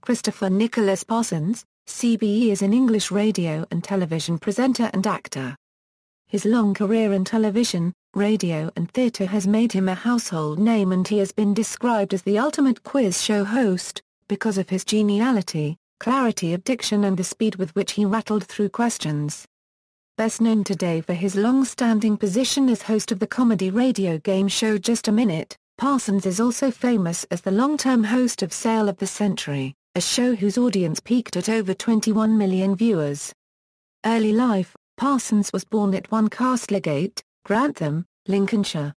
Christopher Nicholas Parsons, CBE is an English radio and television presenter and actor. His long career in television, radio and theatre has made him a household name, and he has been described as the ultimate quiz show host, because of his geniality, clarity of diction and the speed with which he rattled through questions. Best known today for his long-standing position as host of the comedy radio game show Just a Minute, Parsons is also famous as the long-term host of Sale of the Century, a show whose audience peaked at over 21 million viewers. Early life: Parsons was born at 1 Castlegate, Grantham, Lincolnshire.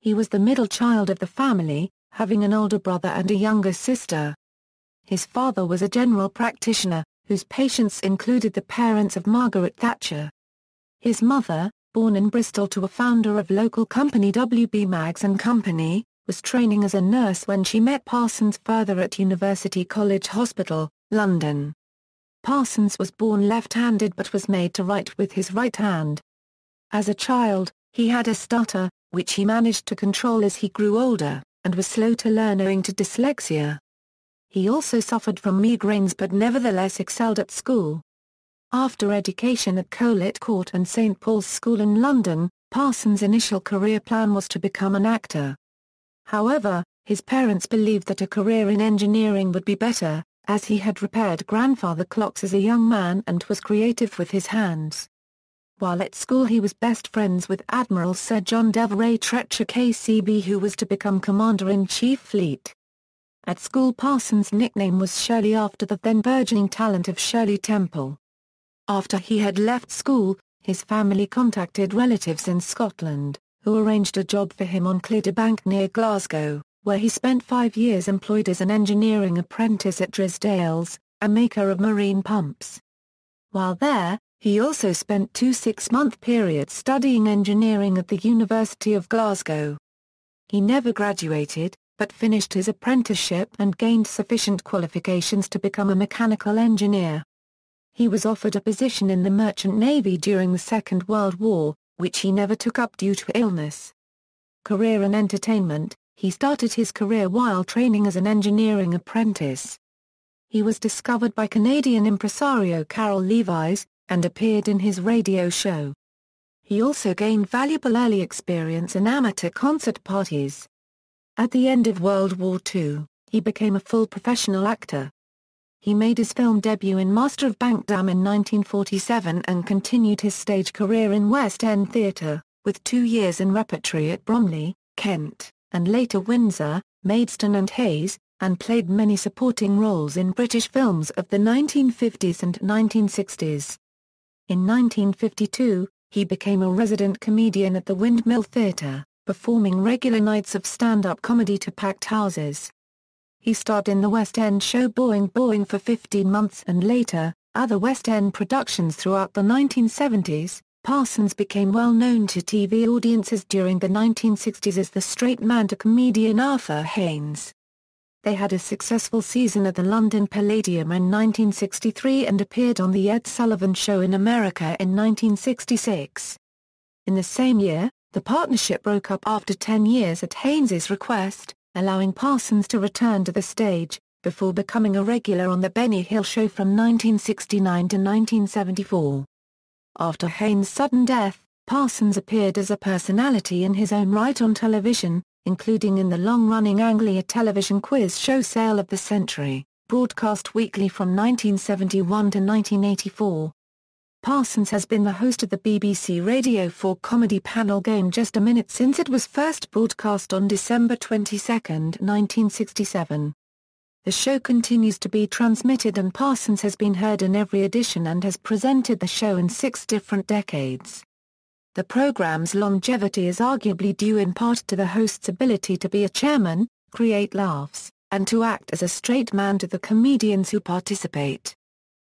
He was the middle child of the family, having an older brother and a younger sister. His father was a general practitioner, whose patients included the parents of Margaret Thatcher. His mother, born in Bristol to a founder of local company W.B. Maggs and Company, was training as a nurse when she met Parsons further at University College Hospital, London. Parsons was born left-handed but was made to write with his right hand. As a child, he had a stutter, which he managed to control as he grew older, and was slow to learn owing to dyslexia. He also suffered from migraines but nevertheless excelled at school. After education at Colet Court and St Paul's School in London, Parsons' initial career plan was to become an actor. However, his parents believed that a career in engineering would be better, as he had repaired grandfather clocks as a young man and was creative with his hands. While at school he was best friends with Admiral Sir John Devereux Treacher KCB, who was to become Commander-in-Chief Fleet. At school, Parsons' nickname was Shirley after the then burgeoning talent of Shirley Temple. After he had left school, his family contacted relatives in Scotland, who arranged a job for him on Clydebank near Glasgow, where he spent 5 years employed as an engineering apprentice at Drysdales, a maker of marine pumps. While there, he also spent 2 6-month periods studying engineering at the University of Glasgow. He never graduated, but finished his apprenticeship and gained sufficient qualifications to become a mechanical engineer. He was offered a position in the Merchant Navy during the Second World War, which he never took up due to illness. Career in entertainment: he started his career while training as an engineering apprentice. He was discovered by Canadian impresario Carol Levi's, and appeared in his radio show. He also gained valuable early experience in amateur concert parties. At the end of World War II, he became a full professional actor. He made his film debut in Master of Bankdam in 1947 and continued his stage career in West End theatre, with 2 years in repertory at Bromley, Kent, and later Windsor, Maidstone and Hayes, and played many supporting roles in British films of the 1950s and 1960s. In 1952, he became a resident comedian at the Windmill Theatre, performing regular nights of stand-up comedy to packed houses. He starred in the West End show Boing Boing for 15 months and later, other West End productions throughout the 1970s. Parsons became well known to TV audiences during the 1960s as the straight man to comedian Arthur Haynes. They had a successful season at the London Palladium in 1963 and appeared on The Ed Sullivan Show in America in 1966. In the same year, the partnership broke up after 10 years at Haynes's request, allowing Parsons to return to the stage, before becoming a regular on The Benny Hill Show from 1969 to 1974. After Haynes' sudden death, Parsons appeared as a personality in his own right on television, including in the long-running Anglia television quiz show Sale of the Century, broadcast weekly from 1971 to 1984. Parsons has been the host of the BBC Radio 4 comedy panel game Just a Minute since it was first broadcast on December 22, 1967. The show continues to be transmitted, and Parsons has been heard in every edition and has presented the show in 6 different decades. The programme's longevity is arguably due in part to the host's ability to be a chairman, create laughs, and to act as a straight man to the comedians who participate.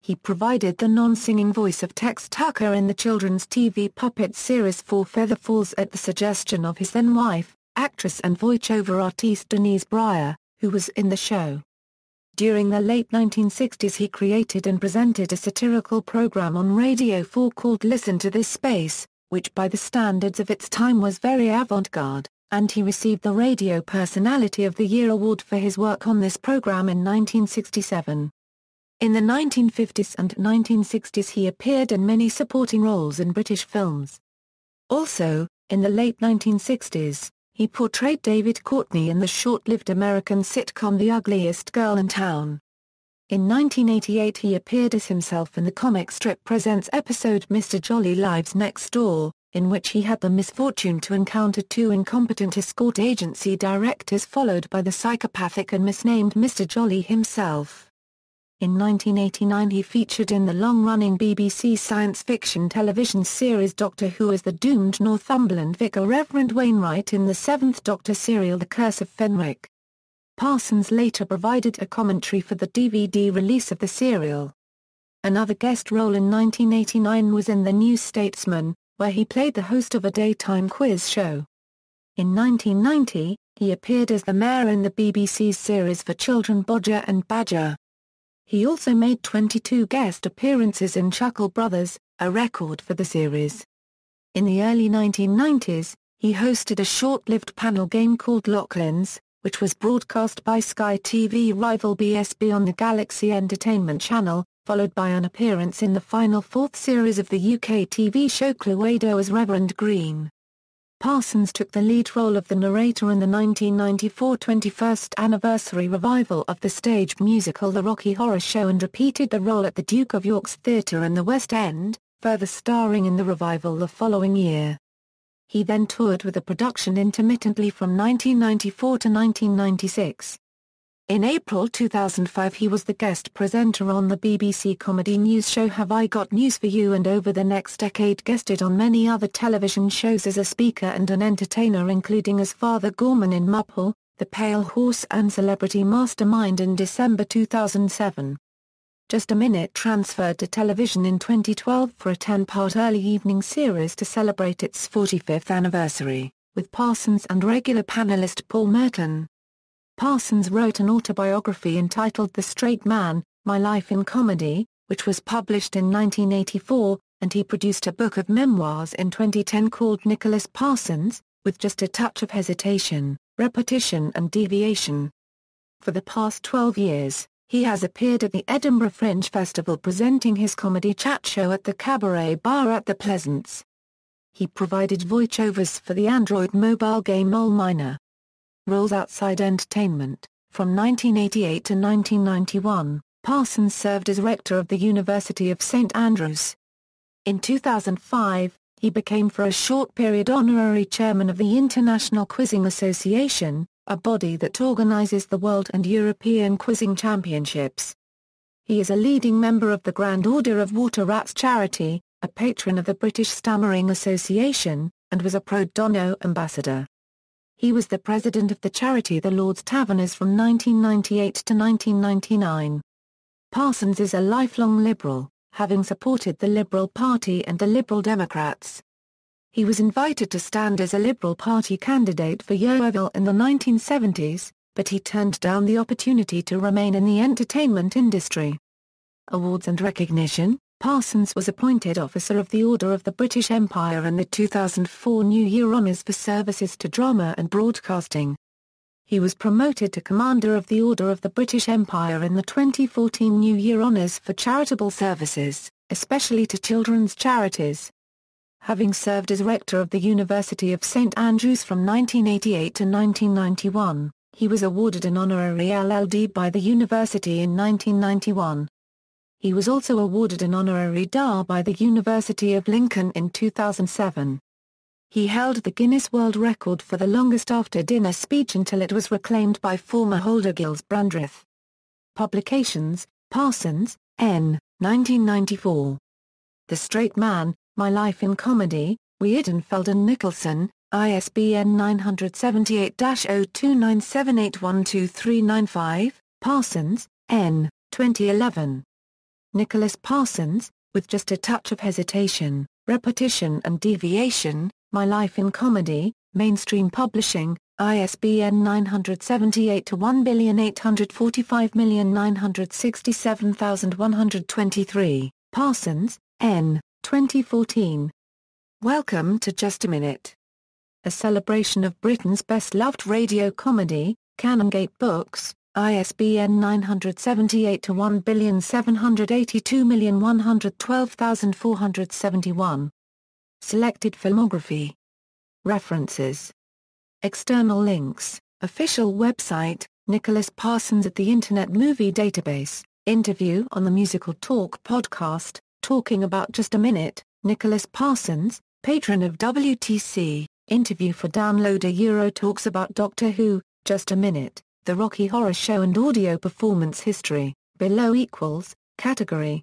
He provided the non-singing voice of Tex Tucker in the children's TV puppet series Four Feather Falls at the suggestion of his then-wife, actress and voice-over artiste Denise Breyer, who was in the show. During the late 1960s he created and presented a satirical program on Radio 4 called Listen to This Space, which by the standards of its time was very avant-garde, and he received the Radio Personality of the Year award for his work on this program in 1967. In the 1950s and 1960s he appeared in many supporting roles in British films. Also, in the late 1960s, he portrayed David Courtney in the short-lived American sitcom The Ugliest Girl in Town. In 1988 he appeared as himself in the comic strip Presents episode Mr. Jolly Lives Next Door, in which he had the misfortune to encounter two incompetent escort agency directors followed by the psychopathic and misnamed Mr. Jolly himself. In 1989 he featured in the long-running BBC science fiction television series Doctor Who as the doomed Northumberland vicar Reverend Wainwright in the seventh Doctor serial The Curse of Fenric. Parsons later provided a commentary for the DVD release of the serial. Another guest role in 1989 was in The New Statesman, where he played the host of a daytime quiz show. In 1990, he appeared as the mayor in the BBC's series for children Bodger and Badger. He also made 22 guest appearances in Chuckle Brothers, a record for the series. In the early 1990s, he hosted a short-lived panel game called Lachlan's, which was broadcast by Sky TV rival BSB on the Galaxy Entertainment Channel, followed by an appearance in the final fourth series of the UK TV show Cluedo as Reverend Green. Parsons took the lead role of the narrator in the 1994 21st anniversary revival of the stage musical The Rocky Horror Show and repeated the role at the Duke of York's Theatre in the West End, further starring in the revival the following year. He then toured with the production intermittently from 1994 to 1996. In April 2005 he was the guest presenter on the BBC comedy news show Have I Got News For You, and over the next decade guested on many other television shows as a speaker and an entertainer, including as Father Gorman in Mupple, The Pale Horse and Celebrity Mastermind in December 2007. Just a Minute transferred to television in 2012 for a 10-part early evening series to celebrate its 45th anniversary, with Parsons and regular panelist Paul Merton. Parsons wrote an autobiography entitled The Straight Man, My Life in Comedy, which was published in 1984, and he produced a book of memoirs in 2010 called Nicholas Parsons, with just a touch of hesitation, repetition and deviation. For the past 12 years, he has appeared at the Edinburgh Fringe Festival presenting his comedy chat show at the Cabaret Bar at the Pleasance. He provided voiceovers for the Android mobile game Mole Miner. Roles outside entertainment. From 1988 to 1991, Parsons served as rector of the University of St Andrews. In 2005, he became for a short period honorary chairman of the International Quizzing Association, a body that organizes the World and European Quizzing Championships. He is a leading member of the Grand Order of Water Rats charity, a patron of the British Stammering Association, and was a pro dono ambassador. He was the president of the charity The Lord's Taverners from 1998 to 1999. Parsons is a lifelong Liberal, having supported the Liberal Party and the Liberal Democrats. He was invited to stand as a Liberal Party candidate for Yeovil in the 1970s, but he turned down the opportunity to remain in the entertainment industry. Awards and recognition. Parsons was appointed Officer of the Order of the British Empire in the 2004 New Year Honours for services to drama and broadcasting. He was promoted to Commander of the Order of the British Empire in the 2014 New Year Honours for charitable services, especially to children's charities. Having served as rector of the University of St Andrews from 1988 to 1991, he was awarded an honorary LLD by the university in 1991. He was also awarded an honorary DA by the University of Lincoln in 2007. He held the Guinness World Record for the longest after-dinner speech until it was reclaimed by former holder Giles Brandreth. Publications: Parsons, N. 1994. The Straight Man, My Life in Comedy, Weidenfeld and Nicholson, ISBN 978-0297812395, Parsons, N. 2011. Nicholas Parsons, With Just a Touch of Hesitation, Repetition and Deviation, My Life in Comedy, Mainstream Publishing, ISBN 978-1,845,967,123, Parsons, N. 2014. Welcome to Just a Minute. a celebration of Britain's best-loved radio comedy, Canongate Books, ISBN 978-1782112,471. Selected filmography. References. External links, official website, Nicholas Parsons at the Internet Movie Database, interview on the Musical Talk podcast, Talking About Just a Minute, Nicholas Parsons, patron of WTC, interview for download. Talks about Doctor Who, Just a Minute, The Rocky Horror Show and audio performance history, below equals, category,